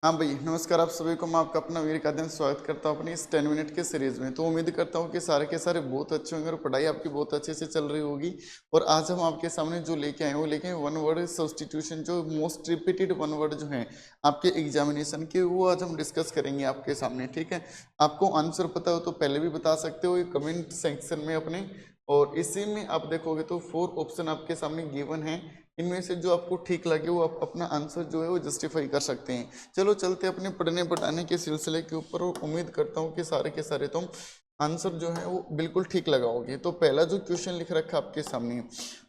हाँ भाई, नमस्कार आप सभी को। मैं आपका अपना वीर का दिन स्वागत करता हूँ अपनी इस 10 मिनट के सीरीज में। तो उम्मीद करता हूँ कि सारे के सारे बहुत अच्छे होंगे और पढ़ाई आपकी बहुत अच्छे से चल रही होगी। और आज हम आपके सामने जो लेके आए हैं वो लेके आए वन वर्ड सब्स्टिट्यूशन, जो मोस्ट रिपीटेड वन वर्ड जो है आपके एग्जामिनेशन के, वो आज हम डिस्कस करेंगे आपके सामने। ठीक है, आपको आंसर पता हो तो पहले भी बता सकते हो कमेंट सेक्शन में अपने। और इसी में आप देखोगे तो 4 ऑप्शन आपके सामने गिवन है। इनमें से जो आपको ठीक लगे वो आप अपना आंसर जो है वो जस्टिफाई कर सकते हैं। चलो चलते अपने पढ़ने पढ़ाने के सिलसिले के ऊपर, और उम्मीद करता हूँ कि सारे के सारे तुम आंसर जो है वो बिल्कुल ठीक लगाओगे। तो पहला जो क्वेश्चन लिख रखा है आपके सामने,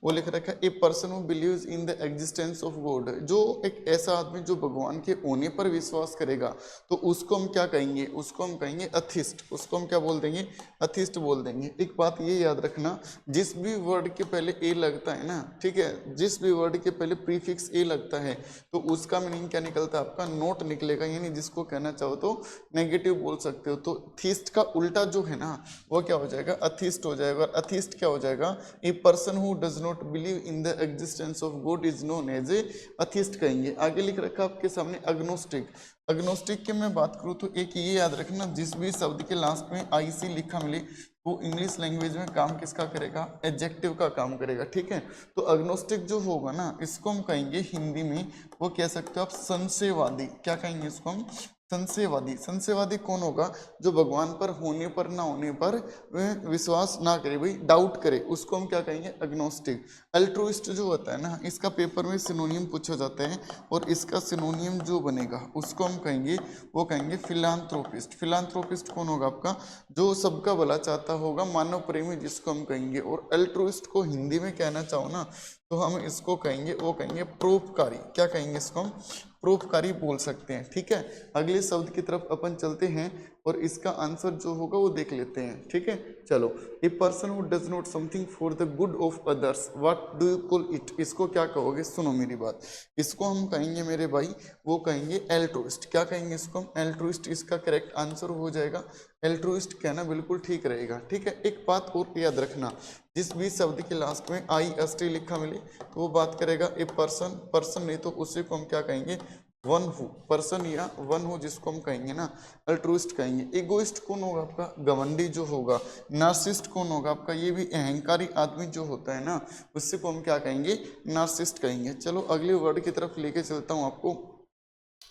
वो लिख रखा है ए person who believes in the existence of God. जो एक ऐसा आदमी जो भगवान के होने पर विश्वास करेगा, तो उसको हम क्या कहेंगे? उसको हम कहेंगे अथिस्ट। उसको हम क्या बोल देंगे? अथिस्ट बोल देंगे। एक बात ये याद रखना, जिस भी वर्ड के पहले ए लगता है ना, ठीक है, जिस भी वर्ड के पहले प्रीफिक्स ए लगता है तो उसका मीनिंग क्या निकलता है? आपका नोट निकलेगा, यानी जिसको कहना चाहो तो नेगेटिव बोल सकते हो। तो थीस्ट का उल्टा जो है ना, वो क्या हो जाएगा? अथिस्ट हो जाएगा। और अथिस्ट क्या हो जाएगा? A person who does not believe in the existence of God is known as a atheist कहेंगे। आगे लिख रखा आपके सामने अग्नोस्टिक। अग्नोस्टिक की मैं बात करूँ तो एक ये याद रखना, जिस भी शब्द के लास्ट में आई सी लिखा मिले वो इंग्लिश लैंग्वेज में काम किसका करेगा? एडजेक्टिव का काम करेगा। ठीक है, तो अग्नोस्टिक जो होगा ना, इसको हम कहेंगे हिंदी में, वो कह सकते हो आप संशयवादी। क्या कहेंगे इसको हम? संशयवादी। संशयवादी कौन होगा? जो भगवान पर होने पर ना होने पर वह विश्वास ना करे, भाई डाउट करे, उसको हम क्या कहेंगे? अग्नोस्टिक। अल्ट्रुइस्ट जो होता है ना, इसका पेपर में सिनोनियम पूछा जाता है, और इसका सिनोनियम जो बनेगा उसको हम कहेंगे, वो कहेंगे फिलांथ्रोपिस्ट। फिलांथ्रोपिस्ट कौन होगा आपका? जो सबका भला चाहता होगा, मानव प्रेमी जिसको हम कहेंगे। और अल्ट्रुइस्ट को हिंदी में कहना चाहो ना, तो हम इसको कहेंगे, वो कहेंगे परोपकारी। क्या कहेंगे इसको हम? परोपकारी बोल सकते हैं। ठीक है, अगले शब्द की तरफ अपन चलते हैं और इसका आंसर जो होगा वो देख लेते हैं। ठीक है, चलो। ए person who does not something for the good of others, what do you call it? इसको क्या कहोगे? सुनो मेरी बात। इसको हम कहेंगे मेरे भाई, वो कहेंगे एल्ट्रुइस्ट। क्या कहेंगे इसको हम? एल्ट्रुइस्ट। इसका करेक्ट आंसर हो जाएगा एल्ट्रुइस्ट। कहना बिल्कुल ठीक रहेगा। ठीक है, एक बात और याद रखना, जिस भी शब्द के लास्ट में आई एस टी लिखा मिले तो वो बात करेगा ए पर्सन। पर्सन नहीं तो उसी को हम क्या कहेंगे? One who. पर्सन या वन हु जिसको हम कहेंगे ना, अल्ट्रुइस्ट कहेंगे। इगोइस्ट कौन होगा आपका? घमंडी जो होगा। नार्सिस्ट कौन होगा आपका? ये भी अहंकारी आदमी जो होता है ना, उससे को हम क्या कहेंगे? नार्सिस्ट कहेंगे। चलो अगले वर्ड की तरफ लेके चलता हूँ आपको।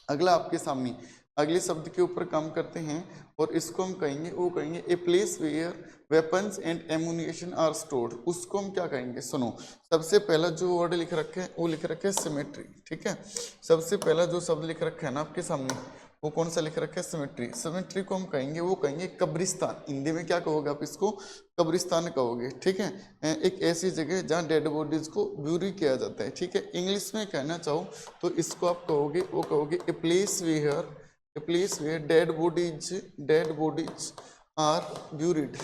अगला आपके सामने अगले शब्द के ऊपर काम करते हैं, और इसको हम कहेंगे, वो कहेंगे a place where weapons and ammunition are stored. उसको हम क्या कहेंगे? सुनो, सबसे पहला जो वर्ड लिख रखे हैं वो लिख रखे है सिमेट्री। ठीक है, सबसे पहला जो शब्द लिख रखा है ना आपके सामने, वो कौन सा लिख रखा है? सिमेट्री। सिमेट्री को हम कहेंगे, वो कहेंगे कब्रिस्तान। हिंदी में क्या कहोगे आप इसको? कब्रिस्तान कहोगे। ठीक है, एक ऐसी जगह जहाँ डेड बॉडीज को ब्यूरी किया जाता है। ठीक है, इंग्लिश में कहना चाहो तो इसको आप कहोगे, वो कहोगे a place where dead bodies are buried.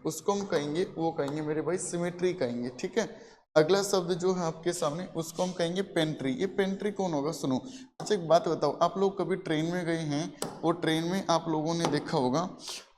उसको हम कहेंगे, वो कहेंगे मेरे भाई सिमेट्री कहेंगे। ठीक है, अगला शब्द जो है आपके सामने, उसको हम कहेंगे पेंट्री। ये पेंट्री कौन होगा? सुनो, अच्छा एक बात बताओ, आप लोग कभी ट्रेन में गए हैं? वो ट्रेन में आप लोगों ने देखा होगा,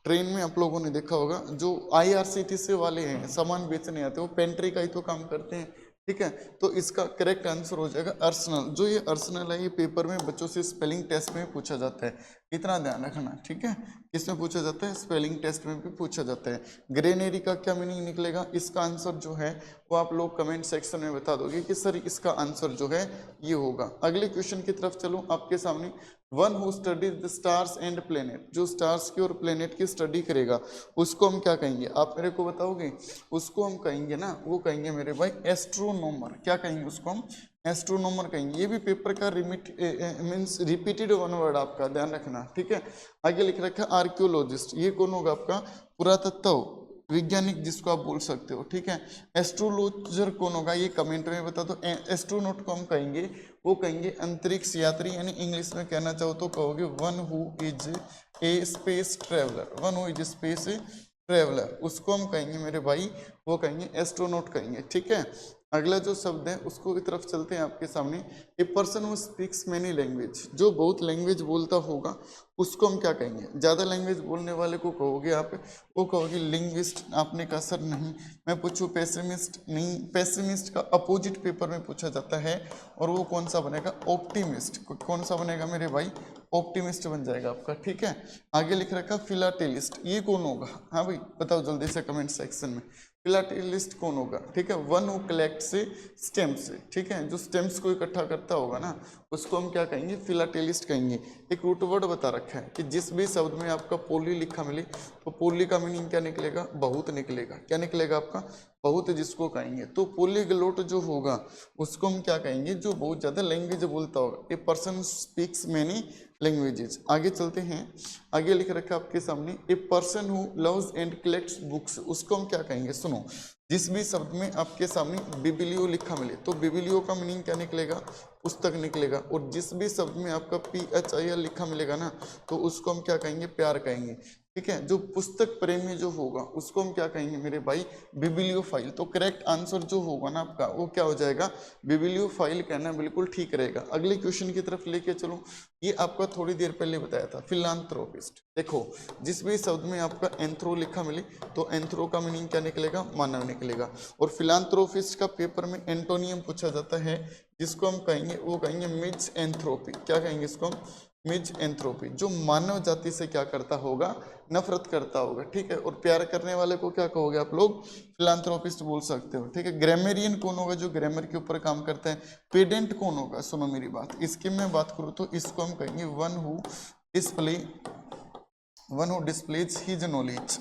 ट्रेन में आप लोगों ने देखा होगा जो IRCTC वाले हैं, सामान बेचने आते हैं, वो पेंट्री का ही तो काम करते हैं। ठीक है, तो इसका करेक्ट आंसर हो जाएगा अर्सनल। जो ये अर्सनल है, ये पेपर में बच्चों से स्पेलिंग टेस्ट में पूछा जाता है, इतना ध्यान रखना। ठीक है, किसमें पूछा जाता है? स्पेलिंग टेस्ट में भी पूछा जाता है। ग्रेनरी का क्या मीनिंग निकलेगा? इसका आंसर जो है वो आप लोग कमेंट सेक्शन में बता दोगे कि सर इसका आंसर जो है ये होगा। अगले क्वेश्चन की तरफ चलो आपके सामने। One who studies the stars and planet, जो स्टार्स की और प्लेनेट की स्टडी करेगा उसको हम क्या कहेंगे? आप मेरे को बताओगे? उसको हम कहेंगे ना, वो कहेंगे मेरे भाई एस्ट्रोनोमर। क्या कहेंगे उसको हम? एस्ट्रोनोमर कहेंगे। ये भी पेपर का मीन्स रिपीटेड वन वर्ड, आपका ध्यान रखना। ठीक है, आगे लिख रखा है आर्कियोलॉजिस्ट। ये कौन होगा आपका? पुरातत्व वैज्ञानिक जिसको आप बोल सकते हो। ठीक है, एस्ट्रोलॉजर कौन होगा? ये कमेंट में बता दो। एस्ट्रोनॉट को हम कहेंगे, वो कहेंगे अंतरिक्ष यात्री, यानी इंग्लिश में कहना चाहो तो कहोगे one who is a space traveller. One who is space traveller, उसको हम कहेंगे मेरे भाई, वो कहेंगे एस्ट्रोनॉट कहेंगे। ठीक है, अगला जो शब्द है उसको की तरफ चलते हैं आपके सामने। ए person who speaks many language, जो बहुत लैंग्वेज बोलता होगा उसको हम क्या कहेंगे? ज़्यादा लैंग्वेज बोलने वाले को कहोगे आप, वो कहोगे लिंग्विस्ट। आपने कहा सर नहीं, मैं पूछूं पेसिमिस्ट? नहीं, पेसिमिस्ट का अपोजिट पेपर में पूछा जाता है और वो कौन सा बनेगा? ऑप्टिमिस्ट। कौन सा बनेगा मेरे भाई? ऑप्टिमिस्ट बन जाएगा आपका, ठीक है। आगे लिख रखा फिलाटेलिस्ट, ये कौन होगा? हाँ भाई बताओ जल्दी से कमेंट सेक्शन में, फिलाटेलिस्ट कौन होगा? ठीक है, वन हु कलेक्ट से स्टेम्स से, ठीक है, जो स्टेम्स को इकट्ठा करता होगा ना उसको हम क्या कहेंगे? फिलाटेलिस्ट कहेंगे। एक रूट वर्ड बता रखा है कि जिस भी शब्द में आपका पोली लिखा मिले तो पोली का मीनिंग क्या निकलेगा? बहुत निकलेगा। क्या निकलेगा आपका? बहुत, जिसको कहेंगे। तो पोलीग्लोट जो होगा उसको हम क्या कहेंगे? जो बहुत ज़्यादा लैंग्वेज बोलता होगा। A person speaks many languages. आगे चलते हैं, आगे लिख रखा है आपके सामने ए person who loves and collects books, उसको हम क्या कहेंगे? सुनो, जिस भी शब्द में आपके सामने बिबिलियो लिखा मिले तो बिबिलियो का मीनिंग क्या निकलेगा? पुस्तक निकलेगा। और जिस भी शब्द में आपका PHIL लिखा मिलेगा ना तो उसको हम क्या कहेंगे? प्यार कहेंगे, ठीक है। जो पुस्तक प्रेमी जो होगा उसको हम क्या कहेंगे मेरे भाई? बिबिलियोफाइल। तो करेक्ट आंसर जो होगा ना आपका वो क्या हो जाएगा? बिबिलियोफाइल कहना बिल्कुल ठीक रहेगा। अगले क्वेश्चन की तरफ लेके चलो, ये आपका थोड़ी देर पहले बताया था, फिलांथ्रोपिस्ट। देखो, जिस भी शब्द में आपका एंथ्रो लिखा मिले तो एंथ्रो का मीनिंग क्या निकलेगा? मानव निकलेगा। और फिलांथ्रोपिस्ट का पेपर में एंटोनियम पूछा जाता है, जिसको हम कहेंगे वो कहेंगे मिज एंथ्रोपी। क्या कहेंगे इसको हम? मिज एंथ्रोपी। जो मानव जाति से क्या करता होगा? नफरत करता होगा, ठीक है। और प्यार करने वाले को क्या कहोगे आप लोग? फिलांथ्रोपिस्ट बोल सकते हो, ठीक है। ग्रामरियन कौन होगा? जो ग्रामर के ऊपर काम करता है। पेडेंट कौन होगा? सुनो मेरी बात, इसकी मैं बात करूँ तो इसको हम कहेंगे one who displays his knowledge.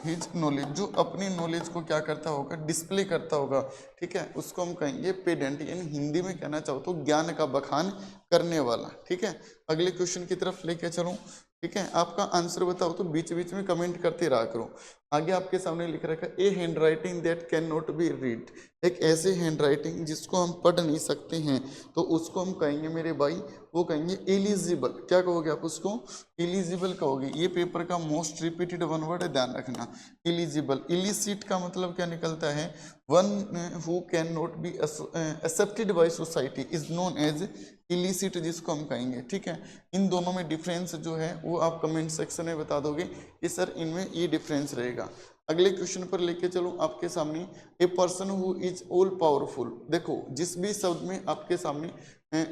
His knowledge, जो अपनी नॉलेज को क्या करता होगा? डिस्प्ले करता होगा, ठीक है, उसको हम कहेंगे पेडेंट। यानी हिंदी में कहना चाहो तो ज्ञान का बखान करने वाला, ठीक है। अगले क्वेश्चन की तरफ लेके चलूं, ठीक है। आपका आंसर बताओ तो बीच बीच में कमेंट करते रहा करो। आगे आपके सामने लिख रखा है a hand writing that can not be read, एक ऐसे हैंड राइटिंग जिसको हम पढ़ नहीं सकते हैं तो उसको हम कहेंगे मेरे भाई, वो कहेंगे एलिजिबल। क्या कहोगे आप उसको? एलिजिबल कहोगे। ये पेपर का मोस्ट रिपीटेड वन वर्ड है, ध्यान रखना, एलिजिबल। इलिसिट का मतलब क्या निकलता है? One who can not be accepted by society is known as illicit, जिसको हम कहेंगे, ठीक है। इन दोनों में डिफरेंस जो है वो आप कमेंट सेक्शन में बता दोगे कि सर इनमें ये डिफरेंस रहेगा। अगले क्वेश्चन पर लेके चलो आपके सामने, ए person who is all powerful. देखो, जिस भी शब्द में आपके सामने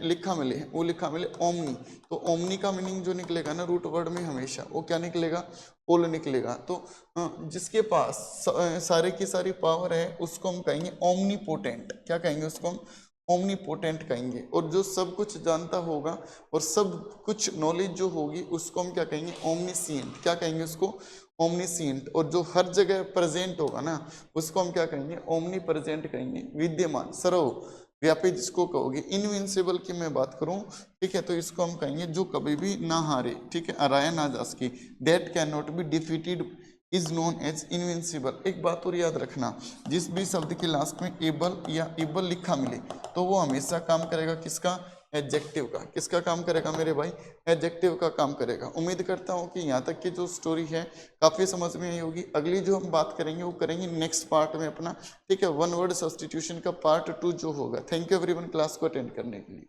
लिखा मिले वो लिखा मिले ओमनी, तो ओमनी का मीनिंग जो निकलेगा ना रूट वर्ड में हमेशा वो क्या निकलेगा? ऑल निकलेगा। तो जिसके पास सारे की सारी पावर है उसको हम कहेंगे ओमनीपोटेंट। क्या कहेंगे उसको हम? ओमनीपोटेंट कहेंगे। और जो सब कुछ जानता होगा और सब कुछ नॉलेज जो होगी उसको हम क्या कहेंगे? ओमनीसिएंट। क्या कहेंगे उसको? ओमनीसिएंट। और जो हर जगह प्रेजेंट होगा ना उसको हम क्या कहेंगे? ओमनी प्रेजेंट कहेंगे, विद्यमान, सर्वव्यापी जिसको कहोगे। इनविंसिबल की मैं बात करूं, ठीक है, तो इसको हम कहेंगे जो कभी भी ना हारे, ठीक है, हराया ना जा सके। That can not be defeated is known as invincible. एक बात और याद रखना, जिस भी शब्द के लास्ट में एबल या एबल लिखा मिले तो वो हमेशा काम करेगा किसका? एडजेक्टिव का। किसका काम करेगा मेरे भाई? एडजेक्टिव का काम करेगा। उम्मीद करता हूँ कि यहाँ तक की जो स्टोरी है काफ़ी समझ में आई होगी। अगली जो हम बात करेंगे वो करेंगे नेक्स्ट पार्ट में अपना, ठीक है, वन वर्ड सब्स्टिट्यूशन का पार्ट 2 जो होगा। थैंक यू एवरीवन क्लास को अटेंड करने के लिए।